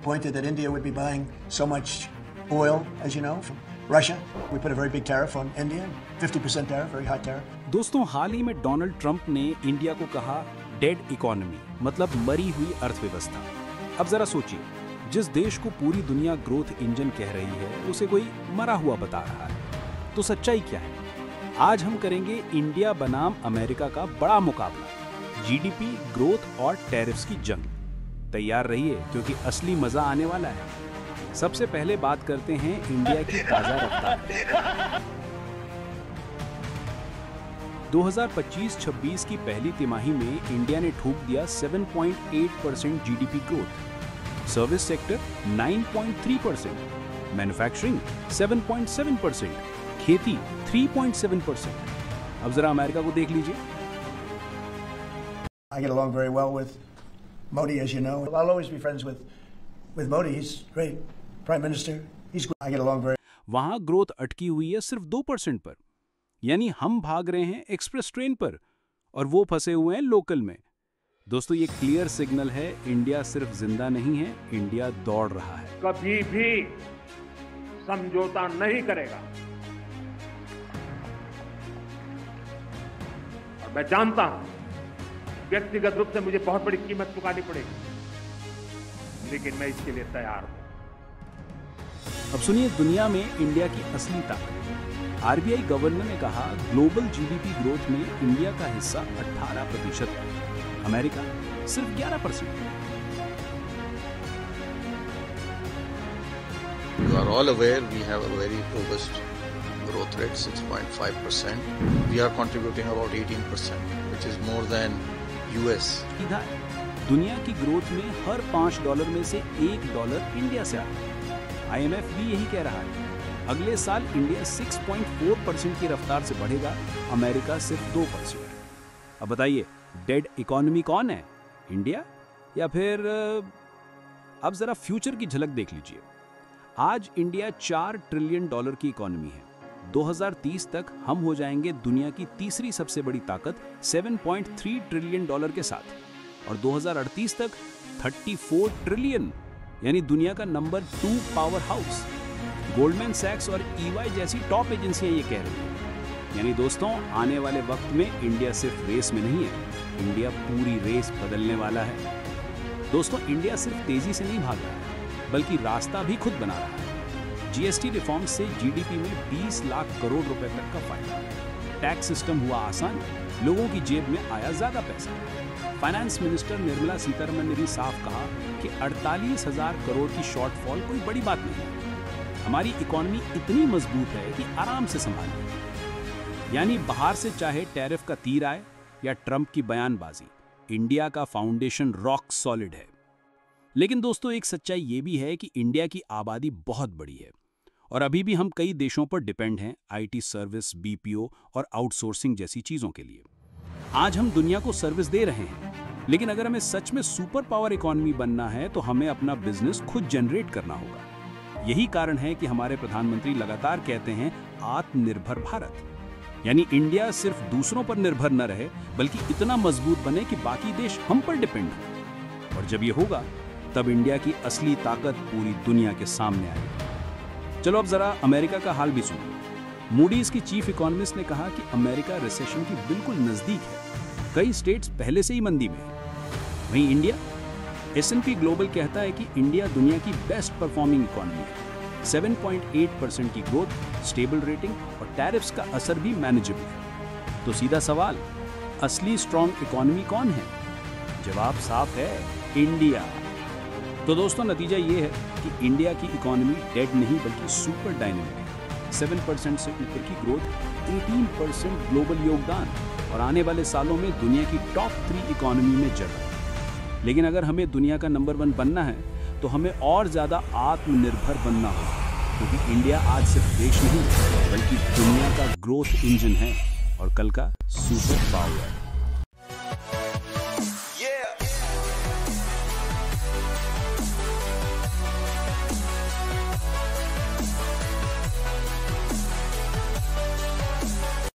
disappointed that India would be buying so much oil, as you know, from Russia. We put a very big tariff on India, 50% tariff, very high tariff. दोस्तों, हाल ही में Donald Trump ने India को कहा dead economy, मतलब मरी हुई अर्थव्यवस्था। अब जरा सोचिए, जिस देश को पूरी दुनिया ग्रोथ इंजन कह रही है, उसे कोई मरा हुआ बता रहा है। तो सच्चाई क्या है? आज हम करेंगे इंडिया बनाम अमेरिका का बड़ा मुकाबला, जीडीपी, ग्रोथ और टैरिफ्स की जंग। तैयार रहिए, क्योंकि असली मजा आने वाला है। सबसे पहले बात करते हैं इंडिया की ताजा रफ्तार। 2025-26 की पहली तिमाही में इंडिया ने ठोक दिया 7.8% GDP growth, service sector 9.3%, manufacturing 7.7%, खेती 3.7%। अब जरा अमेरिका को देख लीजिए। I get along very well with Modi, as you know. I'll always be friends with Modi. He's great prime minister. He's good. I get along very. वहां growth अटकी हुई है सिर्फ 2% पर, यानी हम भाग रहे हैं एक्सप्रेस ट्रेन पर और वो फंसे हुए हैं लोकल में। दोस्तों, ये क्लियर सिग्नल है, इंडिया सिर्फ जिंदा नहीं है, इंडिया दौड़ रहा है। कभी भी समझौता नहीं करेगा। और मैं जानता हूं व्यक्तिगत रूप से मुझे बहुत बड़ी कीमत चुकानी पड़ेगी, लेकिन मैं इसके लिए तैयार हूं। अब सुनिए दुनिया में इंडिया की असली ताकत। आरबीआई गवर्नर ने कहा, ग्लोबल जीडीपी ग्रोथ में इंडिया का हिस्सा 18% है, अमेरिका सिर्फ 11%। You are all aware we have a very robust growth rate, 6.5%. We are contributing about 18%, which is more than US. इधर दुनिया की ग्रोथ में हर $5 में से $1 इंडिया से आता है। IMF भी यही कह रहा है। अगले साल इंडिया 6.4% की रफ्तार से बढ़ेगा, अमेरिका सिर्फ 2%। अब बताइए, डेड इकोनॉमी कौन है, इंडिया या फिर अब जरा फ्यूचर की झलक देख लीजिए। आज इंडिया $4 ट्रिलियन की इकोनॉमी है। 2030 तक हम हो जाएंगे दुनिया की तीसरी सबसे बड़ी ताकत 7.3 ट्रिलियन डॉलर के साथ, और 2038 तक 34 ट्रिलियन, यानी दुनिया का नंबर 2 पावर हाउस। गोल्डमैन सैक्स और EY जैसी टॉप एजेंसियां ये कह रही हैं। यानी दोस्तों, आने वाले वक्त में इंडिया सिर्फ रेस में नहीं है, इंडिया पूरी रेस बदलने वाला है। दोस्तों, इंडिया सिर्फ तेजी से नहीं भाग रहा है, बल्कि रास्ता भी खुद बना रहा है। जीएसटी रिफॉर्म से जीडीपी में 20 लाख करोड़ रुपए तक का फायदा, टैक्स सिस्टम हुआ आसान, लोगों की जेब में आया ज्यादा पैसा। फाइनेंस मिनिस्टर निर्मला सीतारमण ने भी साफ कहा कि 48,000 करोड़ की शॉर्टफॉल कोई बड़ी बात नहीं है। हमारी इकोनॉमी इतनी मजबूत है कि आराम से संभालेगी। यानी बाहर से चाहे टैरिफ का तीर आए या ट्रंप की बयानबाजी, इंडिया का फाउंडेशन रॉक सॉलिड है। लेकिन दोस्तों, एक सच्चाई ये भी है कि इंडिया की आबादी बहुत बड़ी है और अभी भी हम कई देशों पर डिपेंड हैं, आईटी सर्विस, बीपीओ और आउटसोर्सिंग जैसी चीजों के लिए। आज हम दुनिया को सर्विस दे रहे हैं, लेकिन अगर हमें सच में सुपर पावर इकोनॉमी बनना है तो हमें अपना बिजनेस खुद जनरेट करना होगा। यही कारण है कि हमारे प्रधानमंत्री लगातार कहते हैं आत्मनिर्भर भारत, यानी इंडिया सिर्फ दूसरों पर निर्भर न रहे, बल्कि इतना मजबूत बने कि बाकी देश हम पर डिपेंड हो। और जब ये होगा, तब इंडिया की असली ताकत पूरी दुनिया के सामने आएगी। चलो अब जरा अमेरिका का हाल भी सुनो। मूडीज की चीफ इकोनॉमिस्ट ने कहा कि अमेरिका रिसेशन की बिल्कुल नजदीक है, कई स्टेट्स पहले से ही मंदी में है। वहीं इंडिया, S&P ग्लोबल कहता है कि इंडिया दुनिया की बेस्ट परफॉर्मिंग इकोनॉमी है, 7.8% की ग्रोथ, स्टेबल रेटिंग और टैरिफ्स का असर भी मैनेजेबल है। तो सीधा सवाल, असली स्ट्रॉन्ग इकोनॉमी कौन है? जवाब साफ है, इंडिया। तो दोस्तों, नतीजा ये है कि इंडिया की इकोनॉमी डेड नहीं बल्कि सुपर डायनेमिक है। 7% से ऊपर की ग्रोथ, 18% ग्लोबल योगदान और आने वाले सालों में दुनिया की टॉप 3 इकोनॉमी में जगह। लेकिन अगर हमें दुनिया का नंबर 1 बनना है तो हमें और ज़्यादा आत्मनिर्भर बनना होगा, क्योंकि इंडिया आज सिर्फ देश नहीं बल्कि दुनिया का ग्रोथ इंजन है और कल का सुपर पावर।